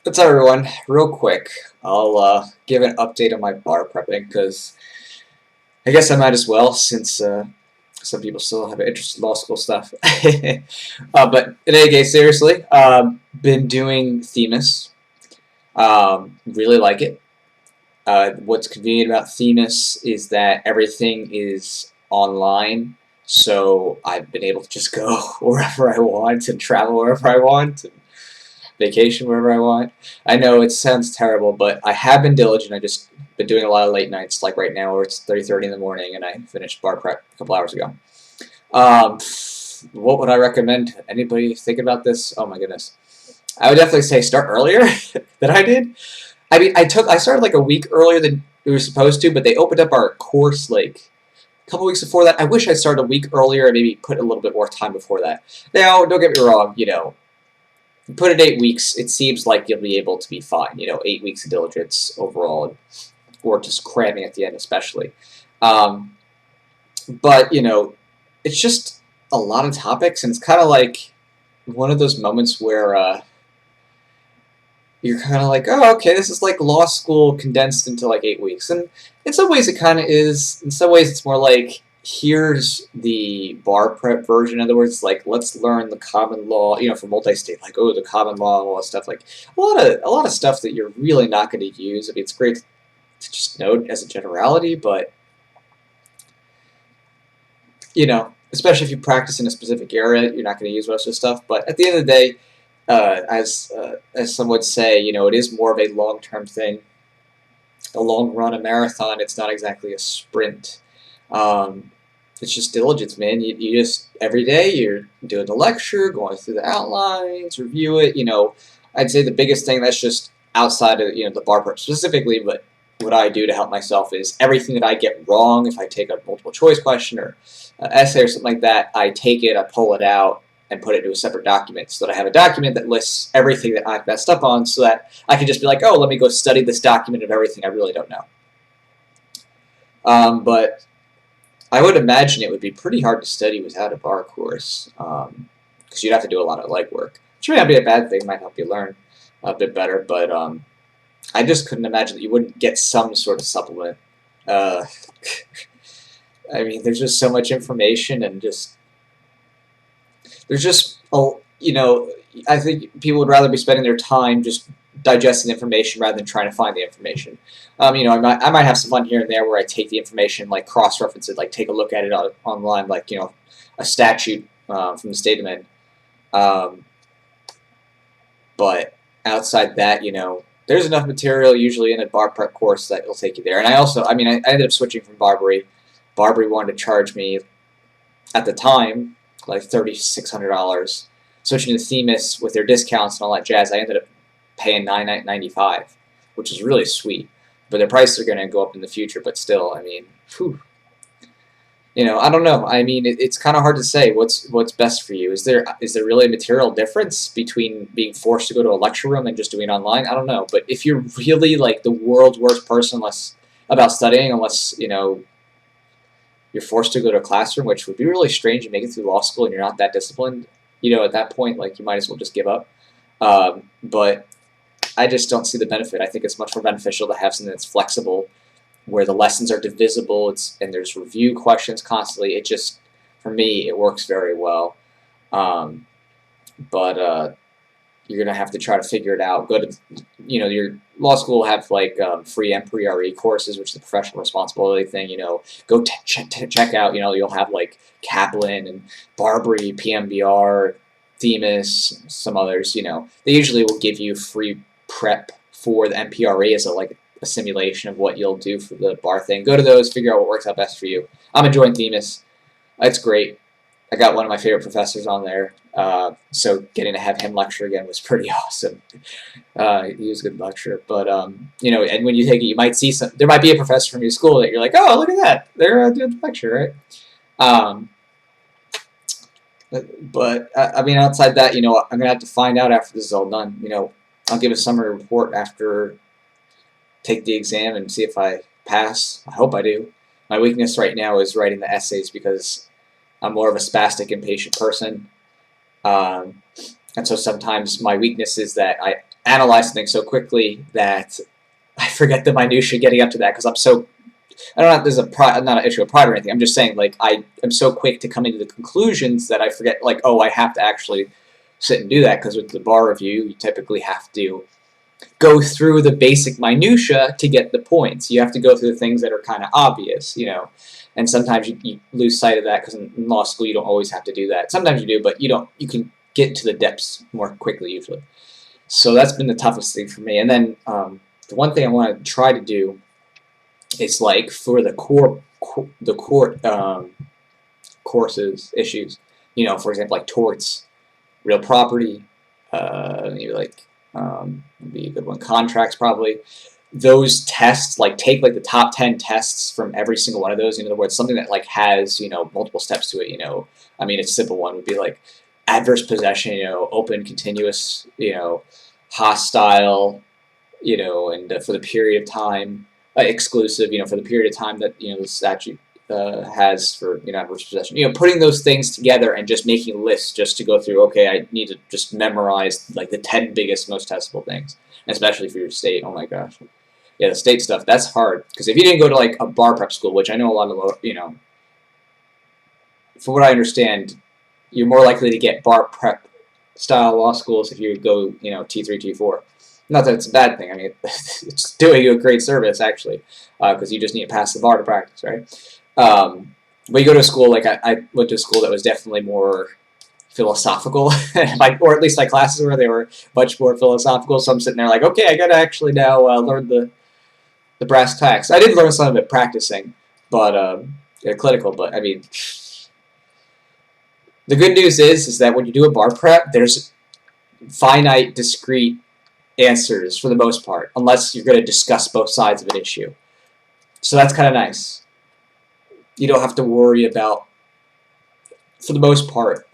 What's up, everyone? Real quick, I'll give an update on my bar prepping because I guess I might as well since some people still have an interest in law school stuff. But in any case, seriously, been doing Themis. Really like it. What's convenient about Themis is that everything is online, so I've been able to just go wherever I want and travel wherever I want. Vacation wherever I want. I know it sounds terrible, but I have been diligent. I just been doing a lot of late nights, like right now, where it's 3:30 in the morning, and I finished bar prep a couple hours ago. Um, what would I recommend? Anybody thinking about this? Oh my goodness, I would definitely say start earlier than I did. I mean, I started like a week earlier than we were supposed to, but they opened up our course like a couple weeks before that. I wish I started a week earlier and maybe put a little bit more time before that. Now, don't get me wrong, put it 8 weeks, it seems like you'll be able to be fine. 8 weeks of diligence overall, or just cramming at the end, especially. Um, but it's just a lot of topics, and it's kind of like one of those moments where you're kind of like, oh, okay, this is like law school condensed into like 8 weeks, and in some ways it kind of is. In some ways, it's more like here's the bar prep version. In other words, like let's learn the common law, for multi-state, like the common law, all that stuff, like a lot of stuff that you're really not going to use. I mean, it's great to just note as a generality, but especially if you practice in a specific area, you're not going to use most of the stuff. But at the end of the day, as some would say, it is more of a long-term thing, a long run, a marathon. It's not exactly a sprint. Um, it's just diligence, man. You just every day you're doing the lecture, going through the outlines, review it. I'd say the biggest thing that's just outside of the bar prep specifically, but what I do to help myself is everything that I get wrong. If I take a multiple choice question or an essay or something like that, I take it, I pull it out, and put it into a separate document so that I have a document that lists everything that I've messed up on, so that I can just be like, oh, let me go study this document of everything I really don't know. But I would imagine it would be pretty hard to study without a bar course, because you'd have to do a lot of legwork, which may not be a bad thing, might help you learn a bit better, but I just couldn't imagine that you wouldn't get some sort of supplement. Uh, I mean, there's just so much information, and there's just I think people would rather be spending their time just digesting information rather than trying to find the information. I might have some fun here and there where I take the information, like cross-reference it, like take a look at it online, like a statute from the state of Maine. Um, but outside that, there's enough material usually in a bar prep course that will take you there. And I ended up switching from Barbary. Barbary wanted to charge me at the time like $3,600. Switching to Themis with their discounts and all that jazz, I ended up paying $995, which is really sweet. But their prices are going to go up in the future. But still, I mean, whew, I don't know. I mean, it's kind of hard to say what's best for you. Is there really a material difference between being forced to go to a lecture room and just doing online? I don't know. But if you're really like the world's worst person about studying, unless you're forced to go to a classroom, which would be really strange. You make it through law school and you're not that disciplined. At that point, like you might as well just give up. But I just don't see the benefit. I think it's much more beneficial to have something that's flexible, where the lessons are divisible. And there's review questions constantly. It just, for me, it works very well. Um, but you're gonna have to try to figure it out. Go to, your law school will have like free MPRE courses, which is the professional responsibility thing. Go check out. You'll have like Kaplan and Barbary, PMBR, Themis, some others. They usually will give you free prep for the MPRE as a simulation of what you'll do for the bar thing. Go to those, figure out what works out best for you. I'm enjoying Themis. It's great. I got one of my favorite professors on there, so getting to have him lecture again was pretty awesome. He was a good lecturer, but and when you take it, you might see there might be a professor from your school that you're like, oh, look at that, they're doing the lecture, right? Um, but I mean, outside that, I'm gonna have to find out after this is all done. I'll give a summary report after take the exam and see if I pass. I hope I do. My weakness right now is writing the essays because I'm more of a spastic, impatient person. And so sometimes my weakness is that analyze things so quickly that I forget the minutia getting up to that because I'm so. I don't know if there's not an issue of pride or anything. I'm just saying, like, I am so quick to come into the conclusions that I forget, like, oh, I have to actually sit and do that, because with the bar review, you typically have to go through the basic minutia to get the points. You have to go through the things that are kind of obvious, and sometimes you lose sight of that because in law school you don't always have to do that. Sometimes you do, but you don't. You can get to the depths more quickly usually. So that's been the toughest thing for me. And then the one thing I want to try to do is, like, for the court courses issues, for example, like torts, real property, maybe like would be a good one. Contracts, probably. Those tests, like, take like the top 10 tests from every single one of those. In other words, something that, like, has multiple steps to it. I mean, a simple one would be like adverse possession. Open, continuous. Hostile. And for the period of time. Exclusive, for the period of time that the statute has for adverse possession. Putting those things together and just making lists just to go through. Okay, I need to just memorize like the 10 biggest, most testable things, especially for your state. Oh my gosh, yeah, the state stuff, that's hard because if you didn't go to like a bar prep school, which I know a lot of from what I understand, you're more likely to get bar prep style law schools if you go T3 T4. Not that it's a bad thing. I mean, it's doing you a great service, actually, because you just need to pass the bar to practice, right? But you go to a school, like I went to a school that was definitely more philosophical, or at least my classes were, they were much more philosophical, so I'm sitting there like, okay, I got to actually now learn the brass tacks. I did learn some of it practicing, but clinical, but I mean, the good news is that when you do a bar prep, there's finite, discrete answers for the most part, unless you're going to discuss both sides of an issue. So that's kind of nice. You don't have to worry about, for the most part,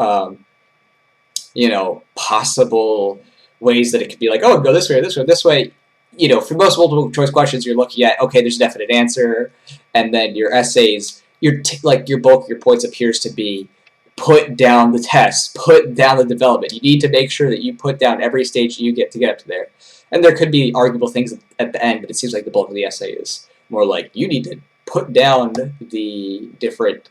possible ways that it could be like, oh, go this way or this way or this way. For most multiple choice questions, you're looking at, okay, there's a definite answer, and then your essays, your bulk of your points appears to be put down the test, put down the development. You need to make sure that you put down every stage you get to get up to there. And there could be arguable things at the end, but it seems like the bulk of the essay is more like you need to put down the different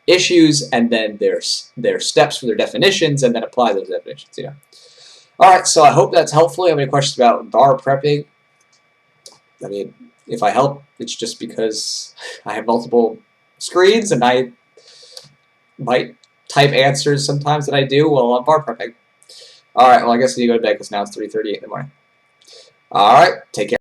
issues and then their steps for their definitions and then apply those definitions. Alright, so I hope that's helpful. You have any questions about bar prepping? I mean, if I help, it's just because I have multiple screens and I might type answers sometimes that I do while I'm bar prepping. Alright, well, I guess I need to go to bed because now it's 3:38 in the morning. Alright, take care.